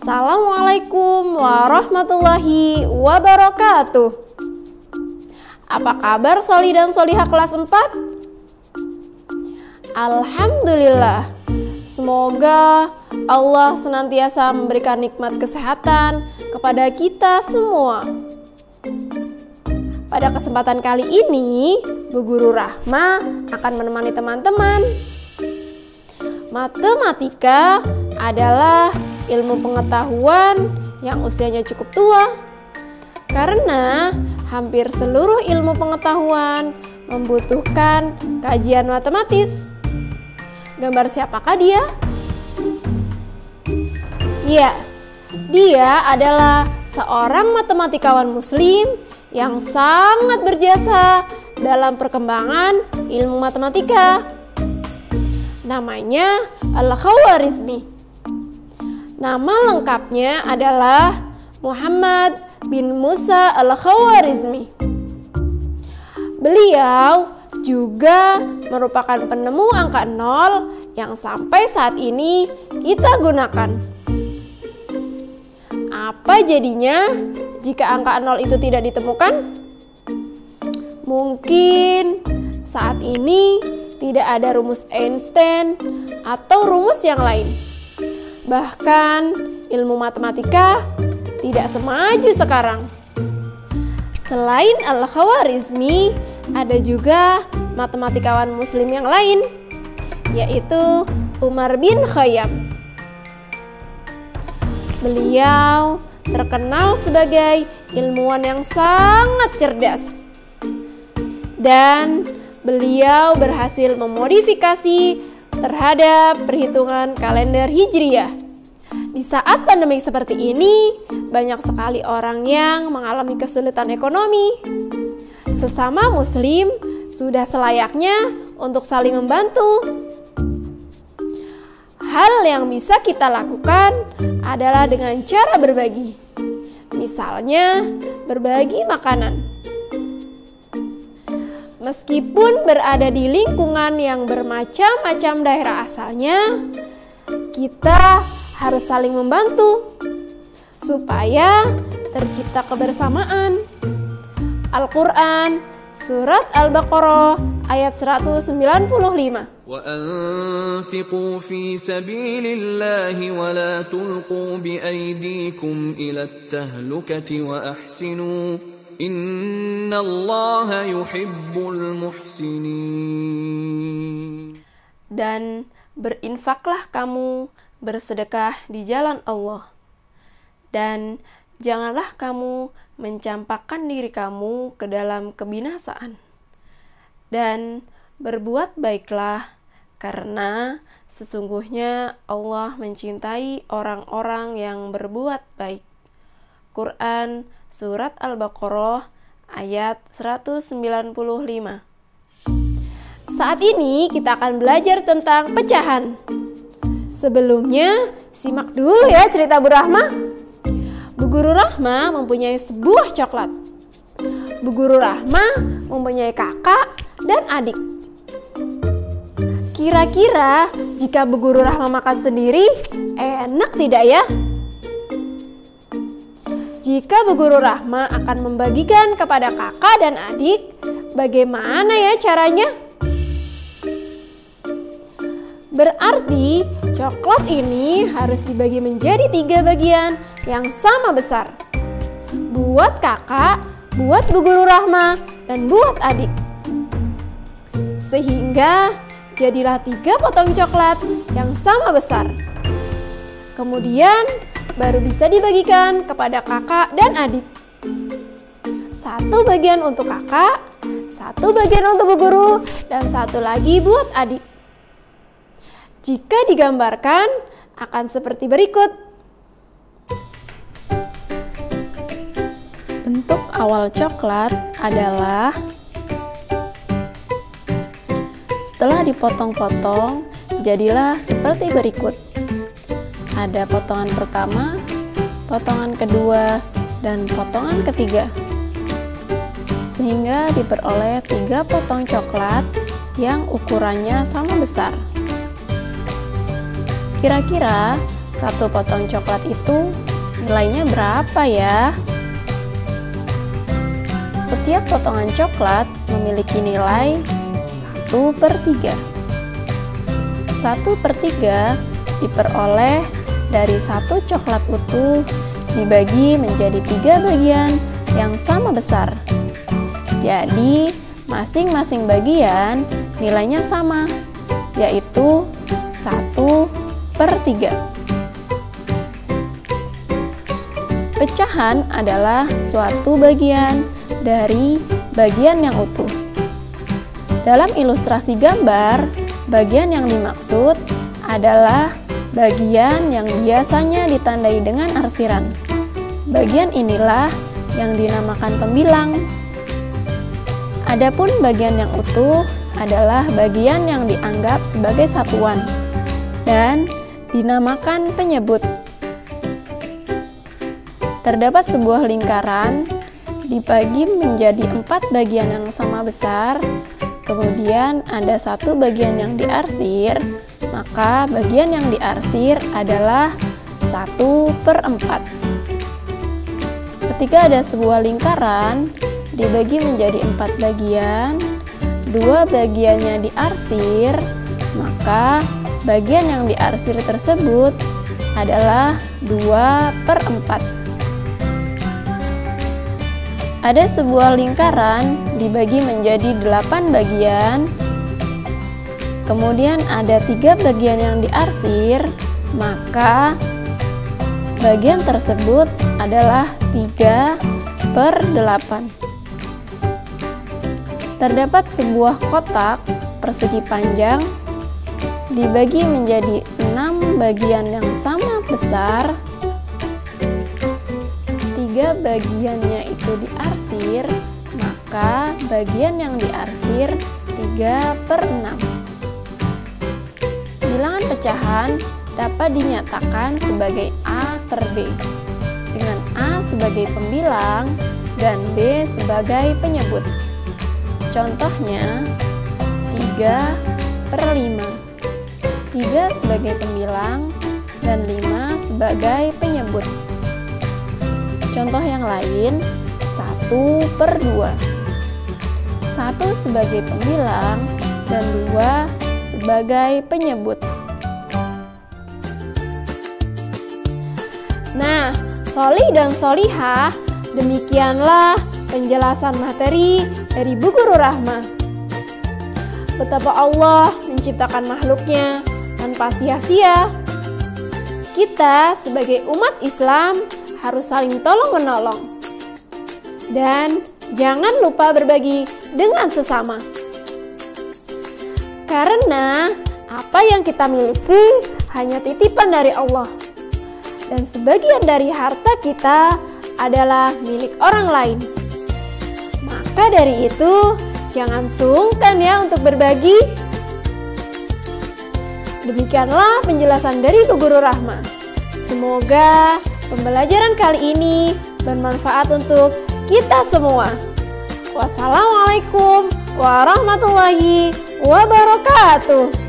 Assalamualaikum warahmatullahi wabarakatuh. Apa kabar soli dan solihah kelas 4? Alhamdulillah. Semoga Allah senantiasa memberikan nikmat kesehatan kepada kita semua. Pada kesempatan kali ini, Bu Guru Rahma akan menemani teman-teman. Matematika adalah ilmu pengetahuan yang usianya cukup tua, karena hampir seluruh ilmu pengetahuan membutuhkan kajian matematis. Gambar siapakah dia? Ya, dia adalah seorang matematikawan muslim yang sangat berjasa dalam perkembangan ilmu matematika. Namanya Al-Khawarizmi. Nama lengkapnya adalah Muhammad bin Musa Al-Khawarizmi. Beliau juga merupakan penemu angka 0 yang sampai saat ini kita gunakan. Apa jadinya jika angka 0 itu tidak ditemukan? Mungkin saat ini tidak ada rumus Einstein atau rumus yang lain. Bahkan ilmu matematika tidak semaju sekarang. Selain Al-Khawarizmi, ada juga matematikawan muslim yang lain, yaitu Umar bin Khayyam. Beliau terkenal sebagai ilmuwan yang sangat cerdas, dan beliau berhasil memodifikasi terhadap perhitungan kalender Hijriyah. Di saat pandemi seperti ini, banyak sekali orang yang mengalami kesulitan ekonomi. Sesama muslim sudah selayaknya untuk saling membantu. Hal yang bisa kita lakukan adalah dengan cara berbagi. Misalnya, berbagi makanan. Meskipun berada di lingkungan yang bermacam-macam daerah asalnya, kita harus saling membantu supaya tercipta kebersamaan. Al-Quran, Surat Al-Baqarah, ayat 195. وَأَنْفِقُوا فِي سَبِيلِ اللَّهِ وَلَا تُلْقُوا بِأَيْدِيكُمْ إِلَى التَّهْلُكَةِ وَأَحْسِنُوا Innallaha yuhibbul muhsinin. Dan berinfaklah kamu, bersedekah di jalan Allah. Dan janganlah kamu mencampakkan diri kamu ke dalam kebinasaan. Dan berbuat baiklah, karena sesungguhnya Allah mencintai orang-orang yang berbuat baik. Quran Surat Al-Baqarah ayat 195. Saat ini kita akan belajar tentang pecahan. Sebelumnya, simak dulu ya cerita Bu Rahma. Bu Guru Rahma mempunyai sebuah coklat. Bu Guru Rahma mempunyai kakak dan adik. Kira-kira jika Bu Guru Rahma makan sendiri, enak tidak ya? Jika Bu Guru Rahma akan membagikan kepada kakak dan adik, bagaimana ya caranya? Berarti coklat ini harus dibagi menjadi 3 bagian yang sama besar. Buat kakak, buat Bu Guru Rahma, dan buat adik. Sehingga jadilah 3 potong coklat yang sama besar. Kemudian baru bisa dibagikan kepada kakak dan adik. 1 bagian untuk kakak, 1 bagian untuk Bu Guru, dan 1 lagi buat adik. Jika digambarkan akan seperti berikut. Bentuk awal coklat adalah setelah dipotong-potong, jadilah seperti berikut. Ada potongan pertama, potongan kedua, dan potongan ketiga. Sehingga diperoleh 3 potong coklat yang ukurannya sama besar. Kira-kira Satu potong coklat itu nilainya berapa ya? Setiap potongan coklat memiliki nilai 1/3. 1/3 diperoleh dari satu coklat utuh dibagi menjadi 3 bagian yang sama besar. Jadi, masing-masing bagian nilainya sama, yaitu 1/3. Pecahan adalah suatu bagian dari bagian yang utuh. Dalam ilustrasi gambar, bagian yang dimaksud adalah bagian yang biasanya ditandai dengan arsiran. Bagian inilah yang dinamakan pembilang. Adapun bagian yang utuh adalah bagian yang dianggap sebagai satuan dan dinamakan penyebut. Terdapat sebuah lingkaran dibagi menjadi 4 bagian yang sama besar, kemudian ada satu bagian yang diarsir, maka bagian yang diarsir adalah 1/4. Ketika ada sebuah lingkaran dibagi menjadi 4 bagian, 2 bagiannya diarsir, maka bagian yang diarsir tersebut adalah 2/4. Ada sebuah lingkaran dibagi menjadi 8 bagian, kemudian ada 3 bagian yang diarsir, maka bagian tersebut adalah 3/8. Terdapat sebuah kotak persegi panjang dibagi menjadi 6 bagian yang sama besar. 3 bagiannya itu diarsir, maka bagian yang diarsir 3/6. Bilangan pecahan dapat dinyatakan sebagai A/B, dengan A sebagai pembilang dan B sebagai penyebut. Contohnya 3/5. 3 sebagai pembilang dan 5 sebagai penyebut. Contoh yang lain, 1/2. 1 sebagai pembilang dan 2 sebagai penyebut. Nah, Solih dan Solihah, demikianlah penjelasan materi dari Bu Guru Rahmah. Betapa Allah menciptakan makhluknya tanpa sia-sia. Kita sebagai umat Islam harus saling tolong-menolong. Dan jangan lupa berbagi dengan sesama. Karena apa yang kita miliki hanya titipan dari Allah. Dan sebagian dari harta kita adalah milik orang lain. Maka dari itu, jangan sungkan ya untuk berbagi. Demikianlah penjelasan dari Bu Guru Rahmah. Semoga pembelajaran kali ini bermanfaat untuk kita semua. Wassalamualaikum warahmatullahi wabarakatuh.